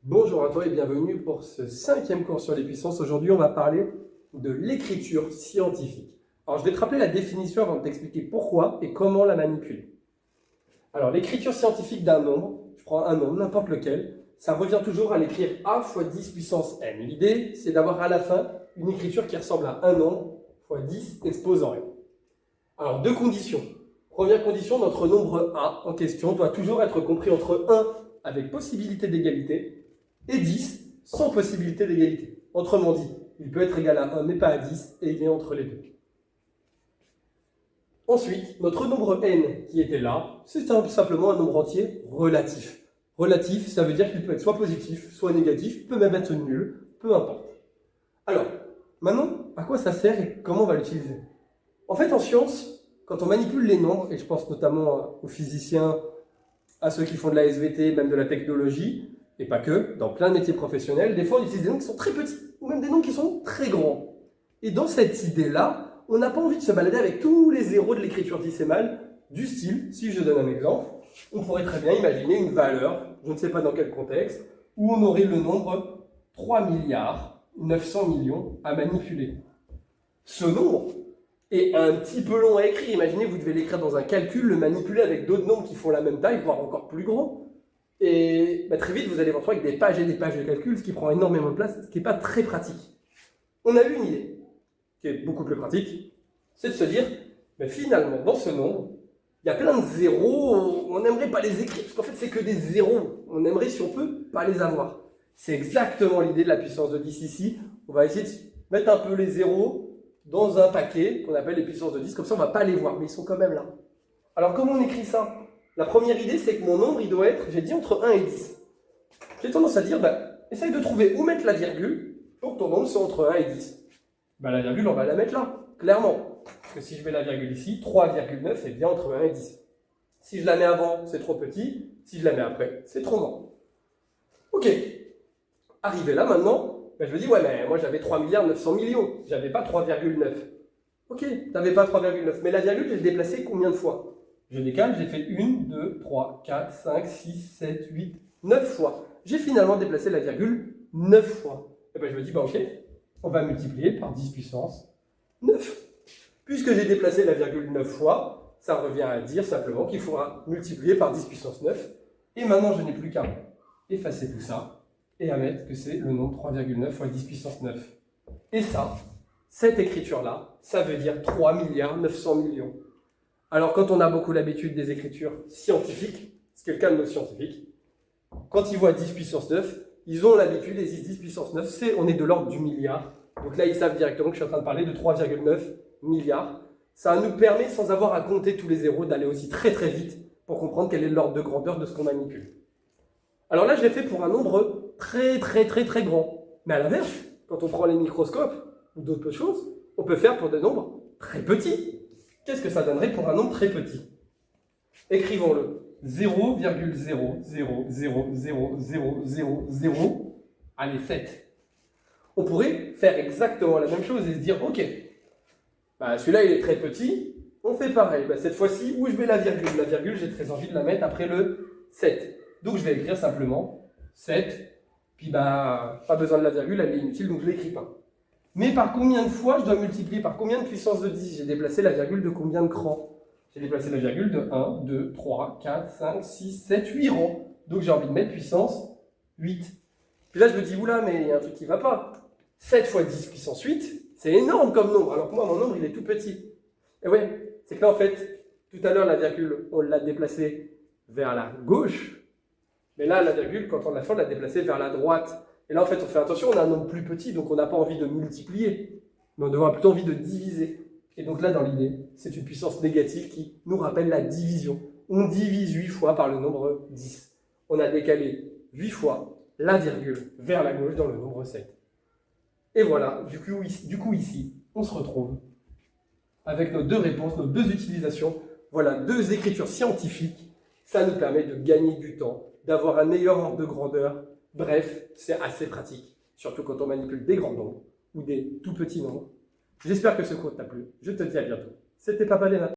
Bonjour à toi et bienvenue pour ce 5e cours sur les puissances. Aujourd'hui, on va parler de l'écriture scientifique. Alors, je vais te rappeler la définition avant de t'expliquer pourquoi et comment la manipuler. Alors, l'écriture scientifique d'un nombre, je prends un nombre, n'importe lequel, ça revient toujours à l'écrire a fois 10 puissance n. L'idée, c'est d'avoir à la fin une écriture qui ressemble à un nombre fois 10 exposant n. Alors, deux conditions. Première condition, notre nombre a en question doit toujours être compris entre 1 avec possibilité d'égalité et 10 sans possibilité d'égalité. Autrement dit, il peut être égal à 1 mais pas à 10 et il est entre les deux. Ensuite, notre nombre n qui était là, c'est simplement un nombre entier relatif. Relatif, ça veut dire qu'il peut être soit positif, soit négatif, peut même être nul, peu importe. Alors, maintenant, à quoi ça sert et comment on va l'utiliser? En fait, en science, quand on manipule les nombres, et je pense notamment aux physiciens, à ceux qui font de la SVT, même de la technologie, et pas que, dans plein de métiers professionnels, des fois on utilise des nombres qui sont très petits, ou même des nombres qui sont très grands. Et dans cette idée-là, on n'a pas envie de se balader avec tous les zéros de l'écriture décimale, du style, si je donne un exemple, on pourrait très bien imaginer une valeur, je ne sais pas dans quel contexte, où on aurait le nombre 3 milliards 900 millions à manipuler. Ce nombre est un petit peu long à écrire. Imaginez, vous devez l'écrire dans un calcul, le manipuler avec d'autres nombres qui font la même taille, voire encore plus grands. Et très vite, vous allez vous retrouver avec des pages et des pages de calcul, ce qui prend énormément de place, ce qui n'est pas très pratique. On a eu une idée, qui est beaucoup plus pratique, c'est de se dire, finalement, dans ce nombre, il y a plein de zéros, on n'aimerait pas les écrire, parce qu'en fait, c'est que des zéros. On aimerait, si on peut, pas les avoir. C'est exactement l'idée de la puissance de 10 ici. On va essayer de mettre un peu les zéros dans un paquet qu'on appelle les puissances de 10, comme ça, on ne va pas les voir, mais ils sont quand même là. Alors, comment on écrit ça? La première idée, c'est que mon nombre, il doit être, j'ai dit, entre 1 et 10. J'ai tendance à dire, essaye de trouver où mettre la virgule pour que ton nombre soit entre 1 et 10. La virgule, on va la mettre là, clairement. Parce que si je mets la virgule ici, 3,9 est bien entre 1 et 10. Si je la mets avant, c'est trop petit. Si je la mets après, c'est trop grand. Ok. Arrivé là, maintenant, je me dis, mais moi j'avais 3 milliards 900 millions. J'avais pas 3,9. Ok, t'avais pas 3,9. Mais la virgule, je l'ai déplacée combien de fois? Je décale, j'ai fait 1, 2, 3, 4, 5, 6, 7, 8, 9 fois. J'ai finalement déplacé la virgule 9 fois. Et je me dis, ok, on va multiplier par 10 puissance 9. Puisque j'ai déplacé la virgule 9 fois, ça revient à dire simplement qu'il faudra multiplier par 10 puissance 9. Et maintenant, je n'ai plus qu'à effacer tout ça et à mettre que c'est le nombre 3,9 fois 10 puissance 9. Et ça, cette écriture-là, ça veut dire 3 milliards 900 millions. Alors, quand on a beaucoup l'habitude des écritures scientifiques, ce qui est le cas de nos scientifiques, quand ils voient 10 puissance 9, ils ont l'habitude, ils disent 10 puissance 9, on est de l'ordre du milliard. Donc là, ils savent directement que je suis en train de parler de 3,9 milliards. Ça nous permet, sans avoir à compter tous les zéros, d'aller aussi très très vite pour comprendre quel est l'ordre de grandeur de ce qu'on manipule. Alors là, je l'ai fait pour un nombre très très très très grand. Mais à l'inverse, quand on prend les microscopes ou d'autres choses, on peut faire pour des nombres très petits. Qu'est-ce que ça donnerait pour un nombre très petit? Écrivons-le. 0,0000000, allez, 7. On pourrait faire exactement la même chose et se dire, ok, celui-là il est très petit, on fait pareil. Cette fois-ci, où je mets la virgule? La virgule, j'ai très envie de la mettre après le 7. Donc je vais écrire simplement 7, puis pas besoin de la virgule, elle est inutile, donc je ne l'écris pas. Mais par combien de fois je dois multiplier? Par combien de puissance de 10? J'ai déplacé la virgule de combien de crans? J'ai déplacé la virgule de 1, 2, 3, 4, 5, 6, 7, 8 rangs. Donc j'ai envie de mettre puissance 8. Puis là je me dis, oula, mais il y a un truc qui ne va pas. 7 fois 10 puissance 8, c'est énorme comme nombre. Alors que moi, mon nombre, il est tout petit. Et oui, c'est que là, en fait, tout à l'heure, la virgule, on l'a déplacée vers la gauche. Mais là, la virgule, quand on l'a fait, on l'a déplacée vers la droite. Et là, en fait, on fait attention, on a un nombre plus petit, donc on n'a pas envie de multiplier, mais on a plutôt envie de diviser. Et donc là, dans l'idée, c'est une puissance négative qui nous rappelle la division. On divise 8 fois par le nombre 10. On a décalé 8 fois la virgule vers la gauche dans le nombre 7. Et voilà, du coup ici, on se retrouve avec nos deux réponses, nos deux utilisations. Voilà, deux écritures scientifiques. Ça nous permet de gagner du temps, d'avoir un meilleur ordre de grandeur. Bref, c'est assez pratique, surtout quand on manipule des grands nombres ou des tout petits nombres. J'espère que ce cours t'a plu. Je te dis à bientôt. C'était Papa Léna.